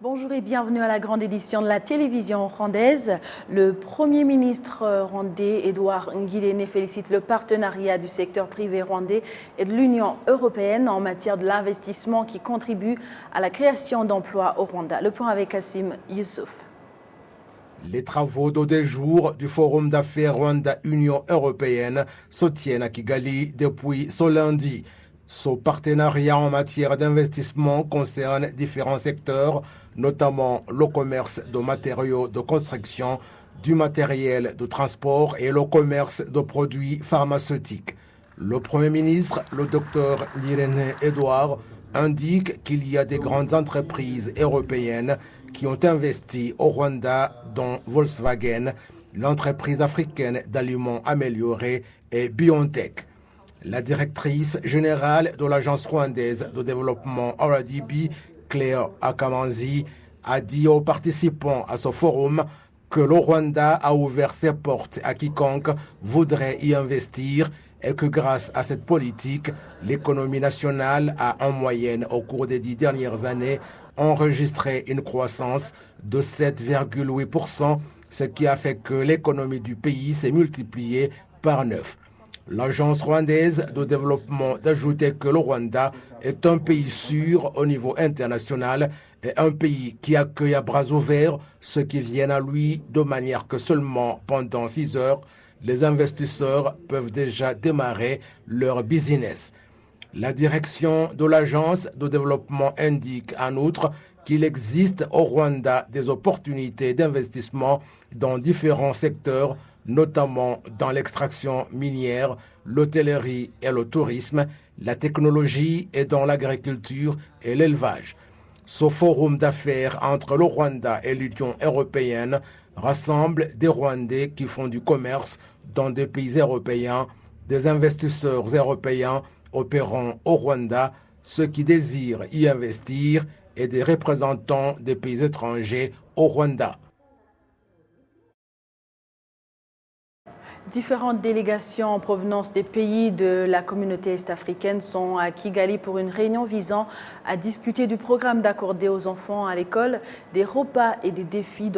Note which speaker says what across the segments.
Speaker 1: Bonjour et bienvenue à la grande édition de la télévision rwandaise. Le Premier ministre rwandais, Edouard Ngirente, félicite le partenariat du secteur privé rwandais et de l'Union européenne en matière de l'investissement qui contribue à la création d'emplois au Rwanda. Le point avec Kassim Youssouf.
Speaker 2: Les travaux de 2 jours du Forum d'affaires Rwanda-Union européenne se tiennent à Kigali depuis ce lundi. Ce partenariat en matière d'investissement concerne différents secteurs, notamment le commerce de matériaux de construction, du matériel de transport et le commerce de produits pharmaceutiques. Le Premier ministre, le docteur Ngirente Edouard, indique qu'il y a des grandes entreprises européennes qui ont investi au Rwanda, dont Volkswagen, l'entreprise africaine d'aliments améliorés et BioNTech. La directrice générale de l'agence rwandaise de développement RDB, Claire Akamanzi, a dit aux participants à ce forum que le Rwanda a ouvert ses portes à quiconque voudrait y investir et que grâce à cette politique, l'économie nationale a en moyenne au cours des 10 dernières années enregistré une croissance de 7,8%, ce qui a fait que l'économie du pays s'est multipliée par 9. L'agence rwandaise de développement d'ajouter que le Rwanda est un pays sûr au niveau international et un pays qui accueille à bras ouverts ceux qui viennent à lui de manière que seulement pendant 6 heures, les investisseurs peuvent déjà démarrer leur business. La direction de l'agence de développement indique en outre qu'il existe au Rwanda des opportunités d'investissement dans différents secteurs, notamment dans l'extraction minière, l'hôtellerie et le tourisme, la technologie et dans l'agriculture et l'élevage. Ce forum d'affaires entre le Rwanda et l'Union européenne rassemble des Rwandais qui font du commerce dans des pays européens, des investisseurs européens opérant au Rwanda, ceux qui désirent y investir et des représentants des pays étrangers au Rwanda.
Speaker 1: Différentes délégations en provenance des pays de la communauté est-africaine sont à Kigali pour une réunion visant à discuter du programme d'accordé aux enfants à l'école, des repas et des défis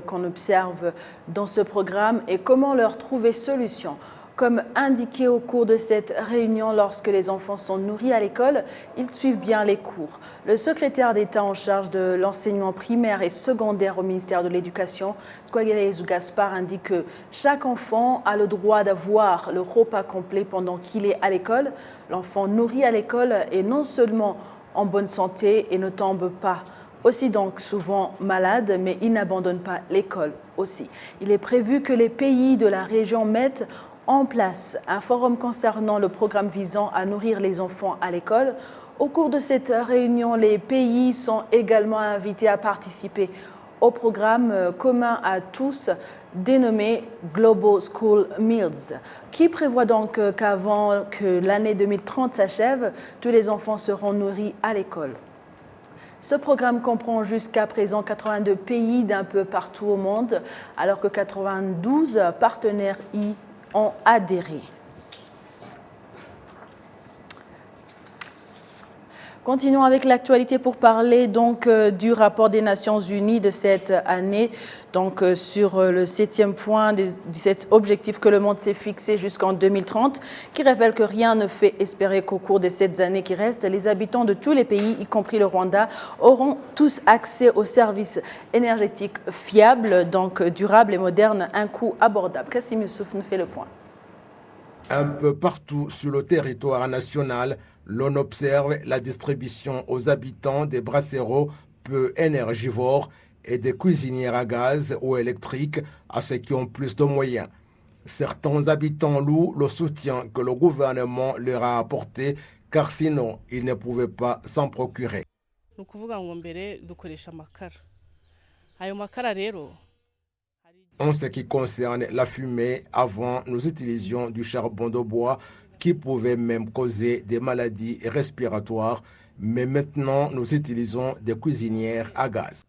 Speaker 1: qu'on observe dans ce programme et comment leur trouver solution. Comme indiqué au cours de cette réunion, lorsque les enfants sont nourris à l'école, ils suivent bien les cours. Le secrétaire d'État en charge de l'enseignement primaire et secondaire au ministère de l'Éducation, Twagelezu Gaspard, indique que chaque enfant a le droit d'avoir le repas complet pendant qu'il est à l'école. L'enfant nourri à l'école est non seulement en bonne santé et ne tombe pas aussi donc souvent malade, mais il n'abandonne pas l'école aussi. Il est prévu que les pays de la région mettent en place un forum concernant le programme visant à nourrir les enfants à l'école. Au cours de cette réunion, les pays sont également invités à participer au programme commun à tous dénommé Global School Meals, qui prévoit donc qu'avant que l'année 2030 s'achève, tous les enfants seront nourris à l'école. Ce programme comprend jusqu'à présent 82 pays d'un peu partout au monde, alors que 92 partenaires y ont adhéré. Continuons avec l'actualité pour parler donc du rapport des Nations Unies de cette année, donc sur le 7e point des 17 objectifs que le monde s'est fixé jusqu'en 2030, qui révèle que rien ne fait espérer qu'au cours des 7 années qui restent, les habitants de tous les pays, y compris le Rwanda, auront tous accès aux services énergétiques fiables, donc durables et modernes, à un coût abordable. Kassim Youssouf nous fait le point.
Speaker 2: Un peu partout sur le territoire national, l'on observe la distribution aux habitants des brasseros peu énergivores et des cuisinières à gaz ou électriques à ceux qui ont plus de moyens. Certains habitants louent le soutien que le gouvernement leur a apporté, car sinon ils ne pouvaient pas s'en procurer. En ce qui concerne la fumée, avant nous utilisions du charbon de bois qui pouvait même causer des maladies respiratoires, mais maintenant nous utilisons des cuisinières à gaz.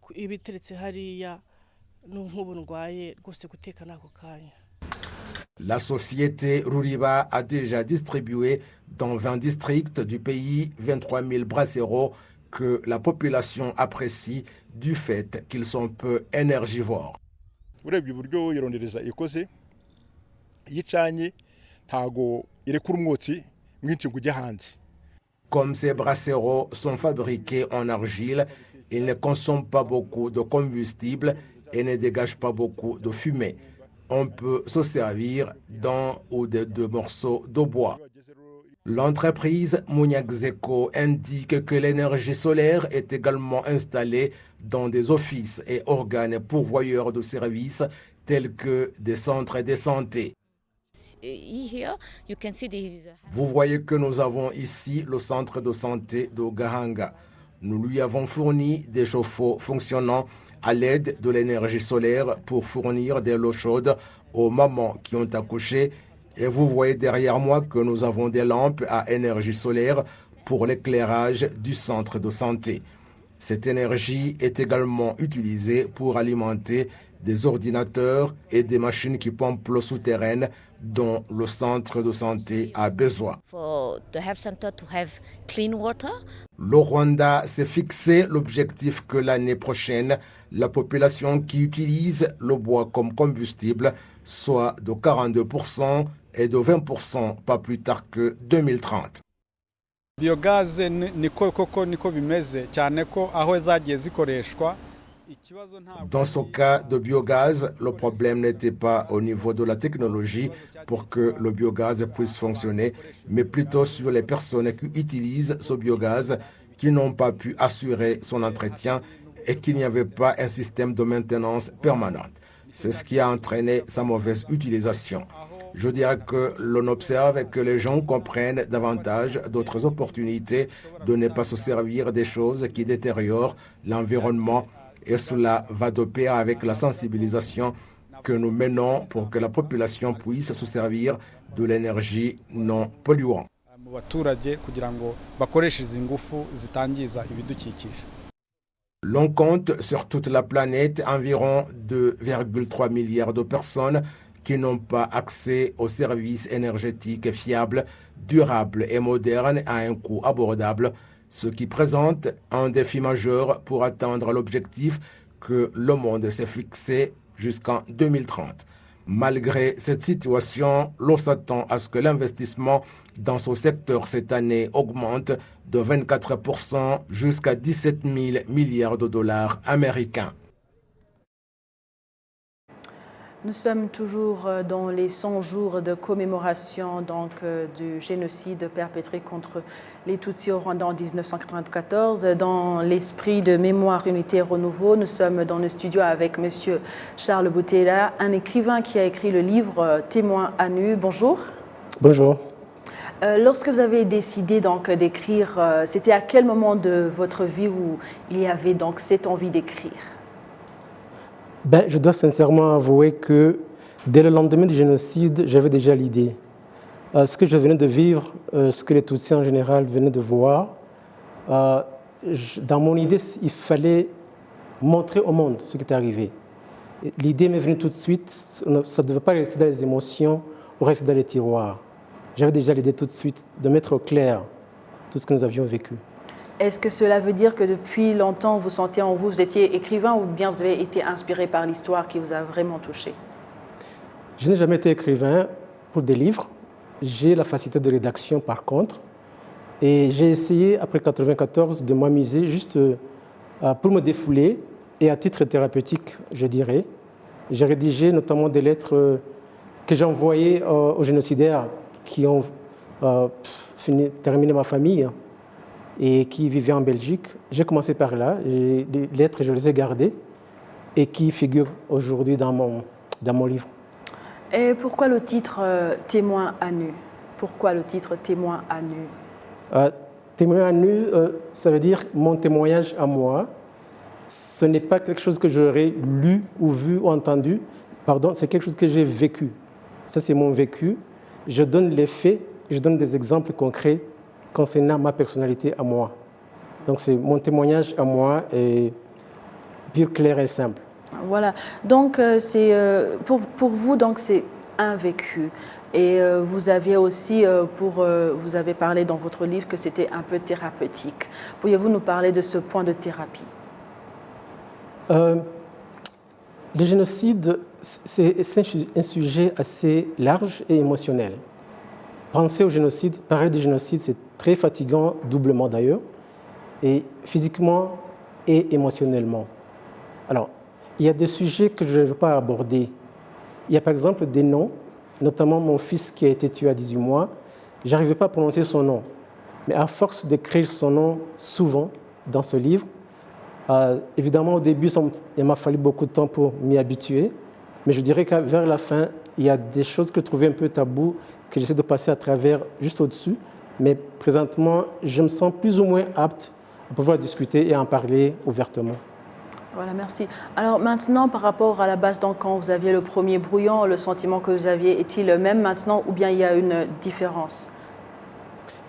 Speaker 2: La société Ruriba a déjà distribué dans 20 districts du pays 23 000 brasseros que la population apprécie du fait qu'ils sont peu énergivores.
Speaker 3: urebye uburyo irondereza ikoze yicanye ntago irekura umwotsi mwinshi ngo ujye hanze.
Speaker 2: Comme ces brasseros sont fabriqués en argile, ils ne consomment pas beaucoup de combustible et ne dégagent pas beaucoup de fumée. On peut se servir d'un ou de deux morceaux de bois. L'entreprise Munyaxeco indique que l'énergie solaire est également installée dans des offices et organes pourvoyeurs de services tels que des centres de santé. Vous voyez que nous avons ici le centre de santé de Gahanga. Nous lui avons fourni des chauffe-eau fonctionnant à l'aide de l'énergie solaire pour fournir de l'eau chaude aux mamans qui ont accouché. Et vous voyez derrière moi que nous avons des lampes à énergie solaire pour l'éclairage du centre de santé. Cette énergie est également utilisée pour alimenter des ordinateurs et des machines qui pompent l'eau souterraine dont le centre de santé a besoin. Le Rwanda s'est fixé l'objectif que l'année prochaine, la population qui utilise le bois comme combustible soit de 42% et de 20% pas plus tard que 2030.
Speaker 4: Biogaz niko koko niko bimeze cyane ko aho zagiye zikoreshwa.
Speaker 2: Dans ce cas de biogaz, le problème n'était pas au niveau de la technologie pour que le biogaz puisse fonctionner, mais plutôt sur les personnes qui utilisent ce biogaz, qui n'ont pas pu assurer son entretien et qu'il n'y avait pas un système de maintenance permanente. C'est ce qui a entraîné sa mauvaise utilisation. Je dirais que l'on observe que les gens comprennent davantage d'autres opportunités de ne pas se servir des choses qui détériorent l'environnement. Et cela va de pair avec la sensibilisation que nous menons pour que la population puisse se servir de l'énergie non polluante. L'on compte sur toute la planète environ 2,3 milliards de personnes qui n'ont pas accès aux services énergétiques fiables, durables et modernes à un coût abordable, ce qui présente un défi majeur pour atteindre l'objectif que le monde s'est fixé jusqu'en 2030. Malgré cette situation, l'on s'attend à ce que l'investissement dans ce secteur cette année augmente de 24% jusqu'à 17 000 milliards de dollars américains.
Speaker 1: Nous sommes toujours dans les 100 jours de commémoration du génocide perpétré contre les Tutsis au Rwanda en 1994. Dans l'esprit de mémoire, unité et renouveau, nous sommes dans le studio avec M. Charles Boutela, un écrivain qui a écrit le livre Témoin à nu. Bonjour.
Speaker 5: Bonjour.
Speaker 1: Lorsque vous avez décidé d'écrire, c'était à quel moment de votre vie où il y avait donc cette envie d'écrire?
Speaker 5: Je dois sincèrement avouer que dès le lendemain du génocide, j'avais déjà l'idée. Ce que je venais de vivre, ce que les Tutsis en général venaient de voir, dans mon idée, il fallait montrer au monde ce qui était arrivé. L'idée m'est venue tout de suite, ça ne devait pas rester dans les émotions ou rester dans les tiroirs. J'avais déjà l'idée tout de suite de mettre au clair tout ce que nous avions vécu.
Speaker 1: Est-ce que cela veut dire que depuis longtemps, vous sentez en vous, vous étiez écrivain ou bien vous avez été inspiré par l'histoire qui vous a vraiment touché?
Speaker 5: Je n'ai jamais été écrivain pour des livres. J'ai la facilité de rédaction par contre. Et j'ai essayé, après 1994, de m'amuser juste pour me défouler et à titre thérapeutique, je dirais. J'ai rédigé notamment des lettres que j'ai envoyées aux génocidaires qui ont terminé ma famille et qui vivaient en Belgique. J'ai commencé par là, les lettres, je les ai gardées et qui figurent aujourd'hui dans mon livre.
Speaker 1: Et pourquoi le titre Témoin à nu? Pourquoi le titre Témoin à nu?
Speaker 5: Témoin à nu, ça veut dire mon témoignage à moi. Ce n'est pas quelque chose que j'aurais lu ou vu ou entendu. Pardon, c'est quelque chose que j'ai vécu. Ça, c'est mon vécu. Je donne les faits, je donne des exemples concrets concernant ma personnalité à moi. Donc c'est mon témoignage à moi et pur, clair et simple.
Speaker 1: Voilà. Donc c'est pour vous, donc c'est un vécu. Et vous aviez aussi, vous avez parlé dans votre livre que c'était un peu thérapeutique. Pourriez-vous nous parler de ce point de thérapie?
Speaker 5: Le génocide, c'est un sujet assez large et émotionnel. Penser au génocide, parler du génocide, c'est très fatigant, doublement d'ailleurs, et physiquement et émotionnellement. Alors, il y a des sujets que je ne veux pas aborder. Il y a par exemple des noms, notamment mon fils qui a été tué à 18 mois, je n'arrivais pas à prononcer son nom. Mais à force d'écrire son nom souvent dans ce livre, évidemment au début, il m'a fallu beaucoup de temps pour m'y habituer, mais je dirais que vers la fin, il y a des choses que je trouvais un peu tabou, que j'essaie de passer à travers juste au-dessus, mais présentement, je me sens plus ou moins apte à pouvoir discuter et en parler ouvertement.
Speaker 1: Voilà, merci. Alors maintenant, par rapport à la base, donc, quand vous aviez le premier brouillon, le sentiment que vous aviez, est-il le même maintenant ou bien il y a une différence?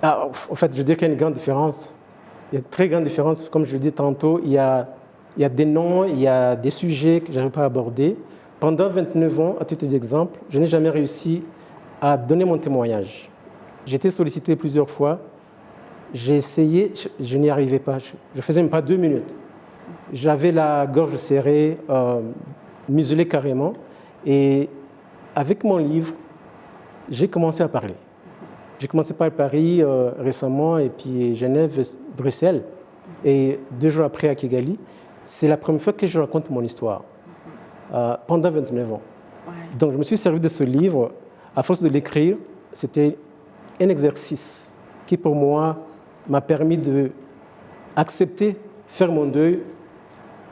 Speaker 5: En fait, je dirais qu'il y a une grande différence. Il y a une très grande différence. Comme je le dis tantôt, il y a des noms, il y a des sujets que je n'arrive pas à aborder. Pendant 29 ans, à titre d'exemple, je n'ai jamais réussi à donner mon témoignage. J'ai été sollicité plusieurs fois. J'ai essayé, je n'y arrivais pas. Je ne faisais même pas 2 minutes. J'avais la gorge serrée, muselée carrément. Et avec mon livre, j'ai commencé à parler. J'ai commencé par Paris récemment, et puis Genève, Bruxelles. Et 2 jours après à Kigali, c'est la première fois que je raconte mon histoire, pendant 29 ans. Ouais. Donc je me suis servi de ce livre. À force de l'écrire, c'était un exercice qui pour moi m'a permis d'accepter, faire mon deuil,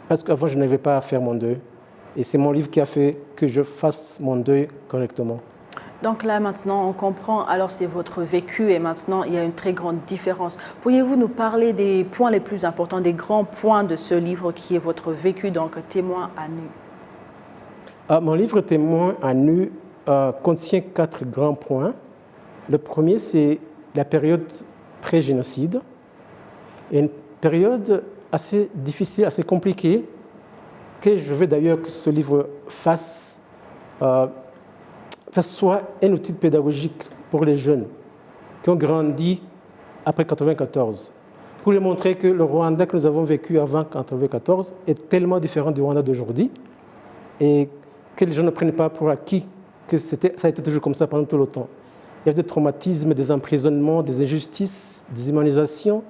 Speaker 5: parce qu'avant je n'avais pas à faire mon deuil. Et c'est mon livre qui a fait que je fasse mon deuil correctement.
Speaker 1: Donc là, maintenant, on comprend, alors c'est votre vécu et maintenant, il y a une très grande différence. Pourriez-vous nous parler des points les plus importants, des grands points de ce livre qui est votre vécu, donc Témoin à nu?
Speaker 5: Mon livre Témoin à nu contient 4 grands points. Le premier, c'est la période pré-génocide, et une période assez difficile, assez compliquée, que je veux d'ailleurs que ce livre fasse, que ce soit un outil pédagogique pour les jeunes qui ont grandi après 1994, pour leur montrer que le Rwanda que nous avons vécu avant 1994 est tellement différent du Rwanda d'aujourd'hui, et que les gens ne prennent pas pour acquis que ça a été toujours comme ça pendant tout le temps. Il y a des traumatismes, des emprisonnements, des injustices, des humanisations.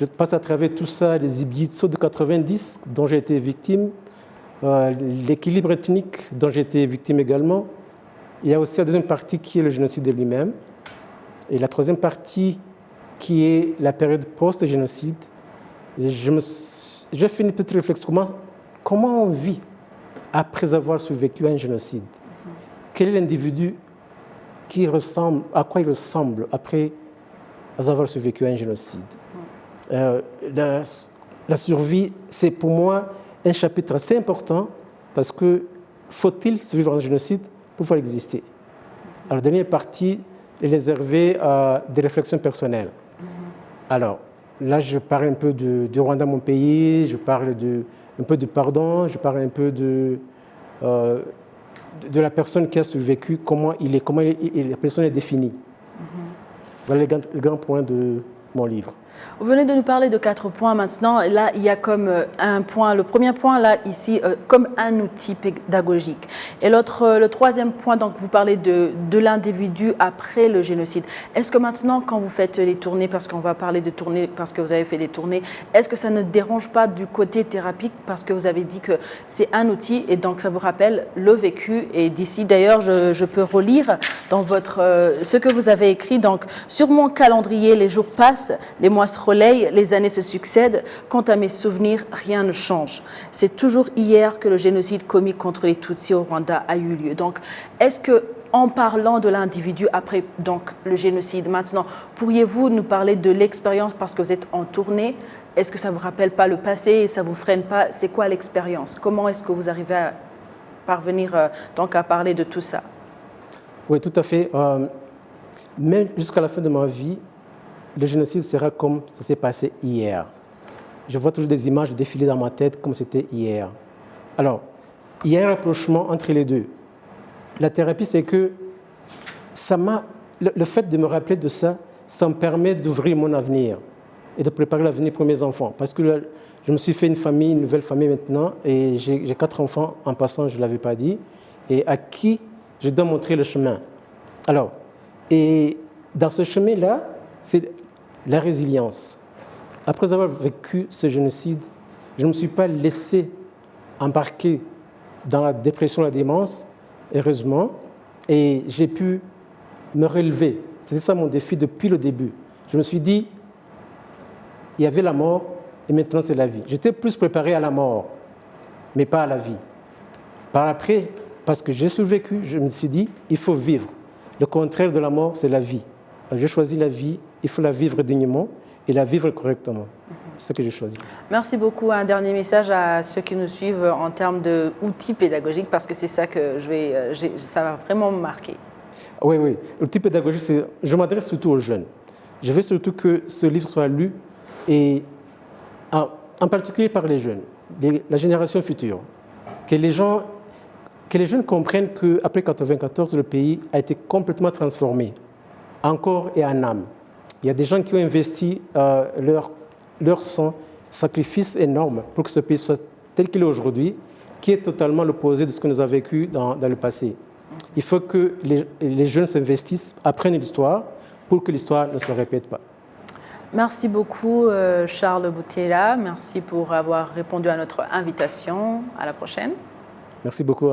Speaker 5: Je passe à travers tout ça, les Ibiza de 90 dont j'ai été victime, l'équilibre ethnique dont j'ai été victime également. Il y a aussi la deuxième partie qui est le génocide lui-même. Et la troisième partie qui est la période post-génocide. J'ai fait une petite réflexion. Comment on vit après avoir survécu à un génocide? Quel est l'individu à quoi il ressemble après avoir survécu à un génocide? La survie, c'est pour moi un chapitre assez important parce que faut-il survivre à un génocide pour pouvoir exister? Alors, la dernière partie est réservée à des réflexions personnelles. Alors, là, je parle un peu du Rwanda, mon pays, je parle un peu du pardon, je parle un peu de la personne qui a survécu, comment la personne est définie. Voilà les grands points de mon livre.
Speaker 1: Vous venez de nous parler de 4 points maintenant. Là, il y a comme un point, le premier point là, ici, comme un outil pédagogique. Et le troisième point, donc vous parlez de l'individu après le génocide. Est-ce que maintenant, quand vous faites les tournées, parce qu'on va parler de tournées, parce que vous avez fait des tournées, est-ce que ça ne dérange pas du côté thérapeutique, parce que vous avez dit que c'est un outil et donc ça vous rappelle le vécu. Et d'ici, d'ailleurs, je peux relire dans ce que vous avez écrit. Donc, sur mon calendrier, les jours passent, les mois se relayent, les années se succèdent. Quant à mes souvenirs, rien ne change. C'est toujours hier que le génocide commis contre les Tutsis au Rwanda a eu lieu. Donc, est-ce que, en parlant de l'individu après donc, le génocide, maintenant, pourriez-vous nous parler de l'expérience parce que vous êtes en tournée? Est-ce que ça ne vous rappelle pas le passé et ça ne vous freine pas? C'est quoi l'expérience? Comment est-ce que vous arrivez à parvenir donc à parler de tout ça?
Speaker 5: Oui, tout à fait. Même jusqu'à la fin de ma vie, le génocide sera comme ça s'est passé hier. Je vois toujours des images défiler dans ma tête comme c'était hier. Alors, il y a un rapprochement entre les deux. la thérapie, c'est que le fait de me rappeler de ça, ça me permet d'ouvrir mon avenir et de préparer l'avenir pour mes enfants. Parce que là, je me suis fait une nouvelle famille maintenant, et j'ai 4 enfants, en passant, je ne l'avais pas dit, et à qui je dois montrer le chemin. Alors, et dans ce chemin-là, c'est la résilience. Après avoir vécu ce génocide, je ne me suis pas laissé embarquer dans la dépression, la démence, heureusement, et j'ai pu me relever. C'était ça mon défi depuis le début. Je me suis dit, il y avait la mort et maintenant c'est la vie. J'étais plus préparé à la mort, mais pas à la vie. Par après, parce que j'ai survécu, je me suis dit, il faut vivre. Le contraire de la mort, c'est la vie. J'ai choisi la vie, il faut la vivre dignement et la vivre correctement. C'est ça que j'ai choisi.
Speaker 1: Merci beaucoup. Un dernier message à ceux qui nous suivent en termes d'outils pédagogiques, parce que c'est ça que ça va vraiment me marquer.
Speaker 5: Oui. L'outil pédagogique, je m'adresse surtout aux jeunes. Je veux surtout que ce livre soit lu, et en particulier par les jeunes, la génération future. Que les jeunes comprennent qu'après 1994, le pays a été complètement transformé, en corps et en âme. Il y a des gens qui ont investi leur sang, sacrifice énorme pour que ce pays soit tel qu'il est aujourd'hui, qui est totalement l'opposé de ce que nous avons vécu dans le passé. Il faut que les jeunes s'investissent, apprennent l'histoire, pour que l'histoire ne se répète pas.
Speaker 1: Merci beaucoup Charles Boutella. Merci pour avoir répondu à notre invitation. À la prochaine.
Speaker 5: Merci beaucoup.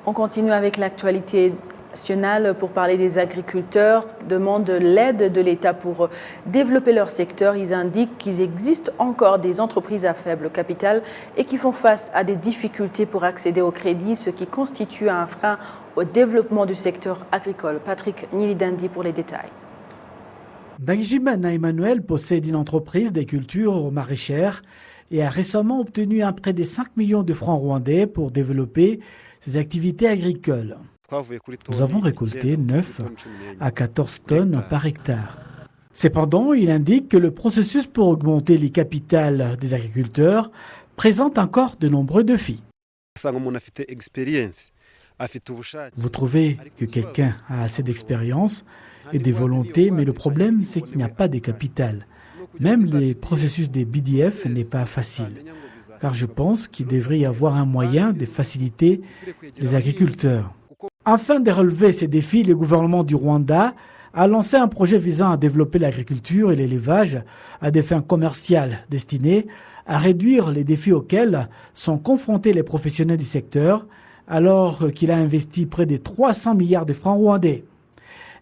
Speaker 1: On continue avec l'actualité nationale pour parler des agriculteurs qui demandent l'aide de l'État pour développer leur secteur. Ils indiquent qu'il existe encore des entreprises à faible capital et qui font face à des difficultés pour accéder au crédit, ce qui constitue un frein au développement du secteur agricole. Patrick Nilidandi pour les détails.
Speaker 6: Ndagijimana Emmanuel possède une entreprise des cultures maraîchères et a récemment obtenu un prêt de 5 millions de francs rwandais pour développer ses activités agricoles. Nous avons récolté 9 à 14 tonnes par hectare. Cependant, il indique que le processus pour augmenter les capitales des agriculteurs présente encore de nombreux défis. Vous trouvez que quelqu'un a assez d'expérience et des volontés, mais le problème, c'est qu'il n'y a pas de capital. Même le processus des BDF n'est pas facile, car je pense qu'il devrait y avoir un moyen de faciliter les agriculteurs. Afin de relever ces défis, le gouvernement du Rwanda a lancé un projet visant à développer l'agriculture et l'élevage à des fins commerciales destinées à réduire les défis auxquels sont confrontés les professionnels du secteur, alors qu'il a investi près de 300 milliards de francs rwandais.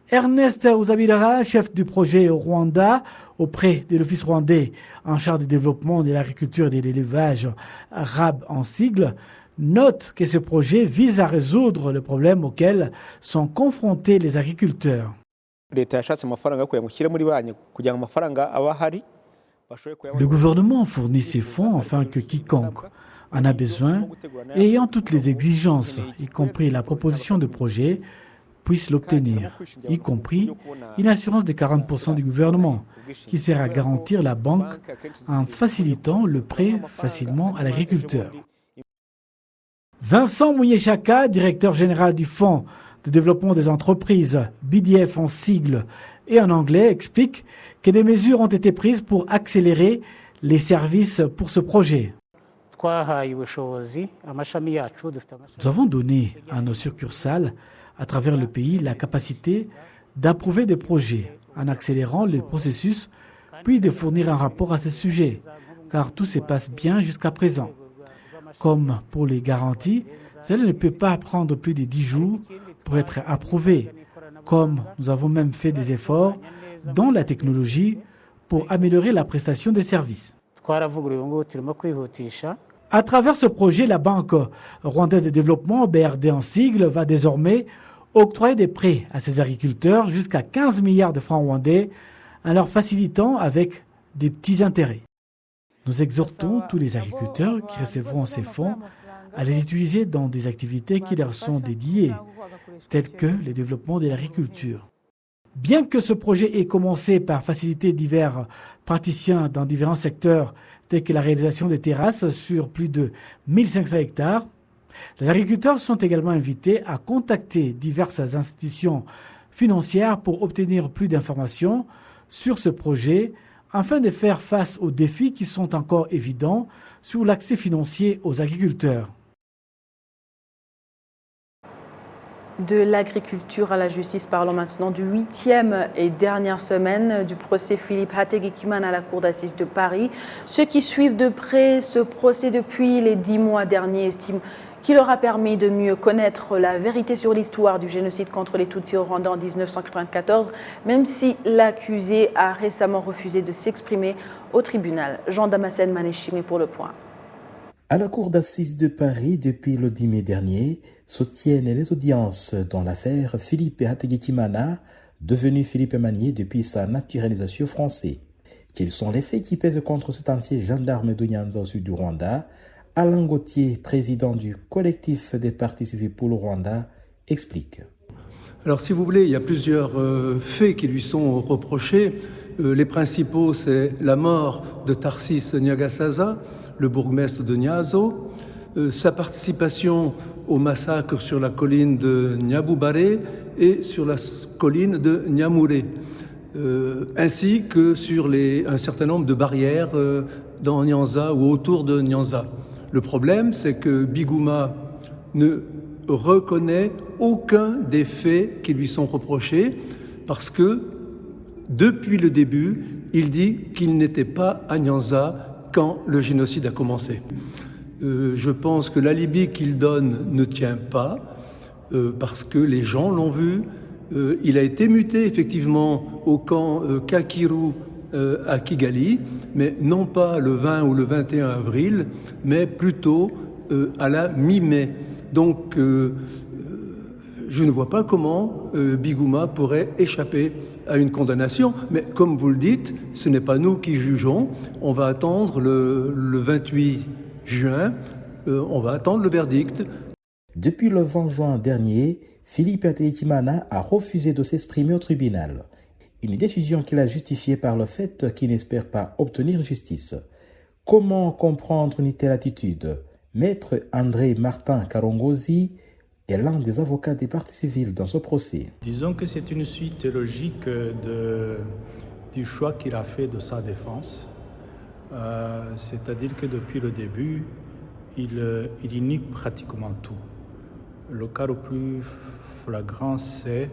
Speaker 6: Ernest Uzabirara, chef du projet au Rwanda, auprès de l'Office rwandais en charge du développement de l'agriculture et de l'élevage, RAB en sigle, note que ce projet vise à résoudre le problème auquel sont confrontés les agriculteurs. Le gouvernement fournit ses fonds afin que quiconque en a besoin et ayant toutes les exigences, y compris la proposition de projet, puisse l'obtenir, y compris une assurance de 40% du gouvernement qui sert à garantir la banque en facilitant le prêt facilement à l'agriculteur. Vincent Mouyechaka, directeur général du Fonds de développement des entreprises, BDF en sigle et en anglais, explique que des mesures ont été prises pour accélérer les services pour ce projet. Nous avons donné à nos succursales à travers le pays la capacité d'approuver des projets en accélérant le processus, puis de fournir un rapport à ce sujet, car tout se passe bien jusqu'à présent. Comme pour les garanties, cela ne peut pas prendre plus de 10 jours pour être approuvé, comme nous avons même fait des efforts dans la technologie pour améliorer la prestation des services. À travers ce projet, la Banque rwandaise de développement, BRD en sigle, va désormais octroyer des prêts à ses agriculteurs jusqu'à 15 milliards de francs rwandais en leur facilitant avec des petits intérêts. Nous exhortons tous les agriculteurs qui recevront ces fonds à les utiliser dans des activités qui leur sont dédiées, telles que le développement de l'agriculture. Bien que ce projet ait commencé par faciliter divers praticiens dans différents secteurs, tels que la réalisation des terrasses sur plus de 1500 hectares, Les agriculteurs sont également invités à contacter diverses institutions financières pour obtenir plus d'informations sur ce projet afin de faire face aux défis qui sont encore évidents sur l'accès financier aux agriculteurs.
Speaker 1: De l'agriculture à la justice, parlons maintenant du 8e et dernière semaine du procès Philippe Hategekimana à la Cour d'assises de Paris. Ceux qui suivent de près ce procès depuis les 10 mois derniers estiment qu'il aura permis de mieux connaître la vérité sur l'histoire du génocide contre les Tutsis au Rwanda en 1994, même si l'accusé a récemment refusé de s'exprimer au tribunal. Jean Damascène Manéchimé pour le point.
Speaker 7: À la Cour d'assises de Paris, depuis le 10 mai dernier, se tiennent les audiences dans l'affaire Philippe Hategekimana, devenu Philippe Manier depuis sa naturalisation française. Quels sont les faits qui pèsent contre cet ancien gendarme de Nyanza au sud du Rwanda? Alain Gauthier, président du collectif des partis civils pour le Rwanda, explique.
Speaker 8: Alors si vous voulez, il y a plusieurs faits qui lui sont reprochés. Les principaux, c'est la mort de Tarsis Nyagasaza, le bourgmestre de Nyazo, sa participation au massacre sur la colline de Nyabubare et sur la colline de Nyamure, ainsi que sur un certain nombre de barrières dans Nyanza ou autour de Nyanza. Le problème, c'est que Biguma ne reconnaît aucun des faits qui lui sont reprochés parce que, depuis le début, il dit qu'il n'était pas à Nyanza quand le génocide a commencé. Je pense que l'alibi qu'il donne ne tient pas parce que les gens l'ont vu. Il a été muté effectivement au camp Kakiru à Kigali, mais non pas le 20 ou le 21 avril, mais plutôt à la mi-mai. Donc je ne vois pas comment Biguma pourrait échapper à une condamnation, mais comme vous le dites, ce n'est pas nous qui jugeons. On va attendre le 28 juin, on va attendre le verdict.
Speaker 7: Depuis le 20 juin dernier, Philippe Hategekimana a refusé de s'exprimer au tribunal. Une décision qu'il a justifiée par le fait qu'il n'espère pas obtenir justice. Comment comprendre une telle attitude? Maître André Martin Karongozi est l'un des avocats des parties civiles dans ce procès.
Speaker 9: Disons que c'est une suite logique du choix qu'il a fait de sa défense. C'est-à-dire que depuis le début, il nie pratiquement tout. Le cas le plus flagrant, c'est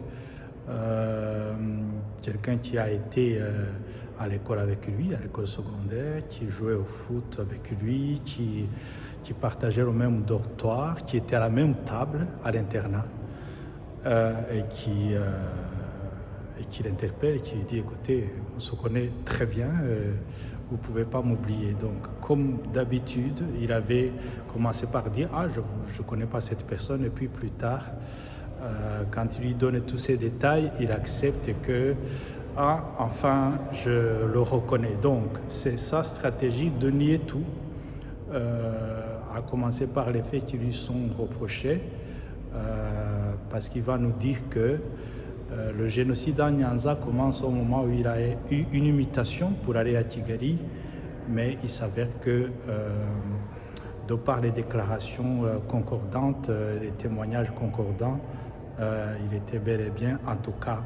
Speaker 9: quelqu'un qui a été à l'école avec lui, à l'école secondaire, qui jouait au foot avec lui, qui partageait le même dortoir, qui était à la même table à l'internat et qui l'interpelle et qui lui dit « Écoutez, on se connaît très bien, vous ne pouvez pas m'oublier ». Donc, comme d'habitude, il avait commencé par dire « Ah, je ne connais pas cette personne » et puis plus tard, quand il lui donne tous ces détails, il accepte que « Ah, enfin, je le reconnais ». Donc, c'est sa stratégie de nier tout, à commencer par les faits qui lui sont reprochés, parce qu'il va nous dire que le génocide à Nyanza commence au moment où il a eu une invitation pour aller à Kigali, mais il s'avère que, de par les déclarations concordantes, les témoignages concordants, il était bel et bien, en tout cas,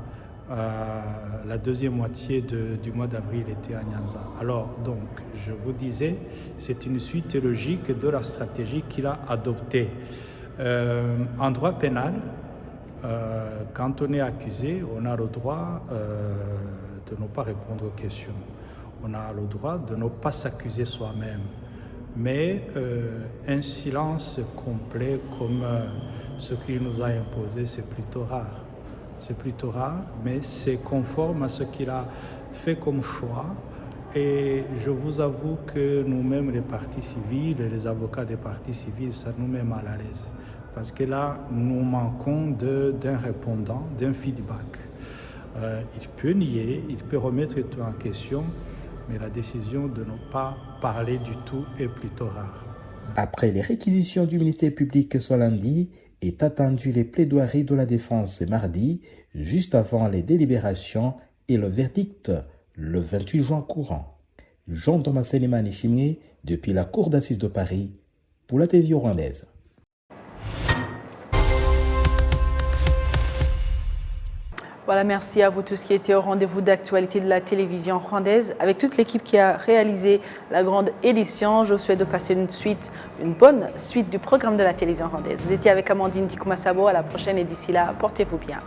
Speaker 9: la deuxième moitié du mois d'avril était à Nyanza. Alors, donc, je vous disais, c'est une suite logique de la stratégie qu'il a adoptée. En droit pénal, quand on est accusé, on a le droit de ne pas répondre aux questions. On a le droit de ne pas s'accuser soi-même. Mais un silence complet comme ce qu'il nous a imposé, c'est plutôt rare. C'est plutôt rare, mais c'est conforme à ce qu'il a fait comme choix. Et je vous avoue que nous-mêmes, les partis civils, les avocats des partis civils, ça nous met mal à l'aise. Parce que là, nous manquons d'un répondant, d'un feedback. Il peut nier, il peut remettre tout en question, mais la décision de ne pas parler du tout est plutôt rare.
Speaker 7: Après les réquisitions du ministère public ce lundi, est attendu les plaidoiries de la défense mardi, juste avant les délibérations et le verdict le 28 juin courant. Jean Damascène Manéchimé, depuis la Cour d'assises de Paris, pour la TV rwandaise.
Speaker 1: Voilà, merci à vous tous qui étaient au rendez-vous d'actualité de la télévision rwandaise. Avec toute l'équipe qui a réalisé la grande édition, je vous souhaite de passer une bonne suite du programme de la télévision rwandaise. Vous étiez avec Amandine Dikouma-Sabo, à la prochaine et d'ici là, portez-vous bien.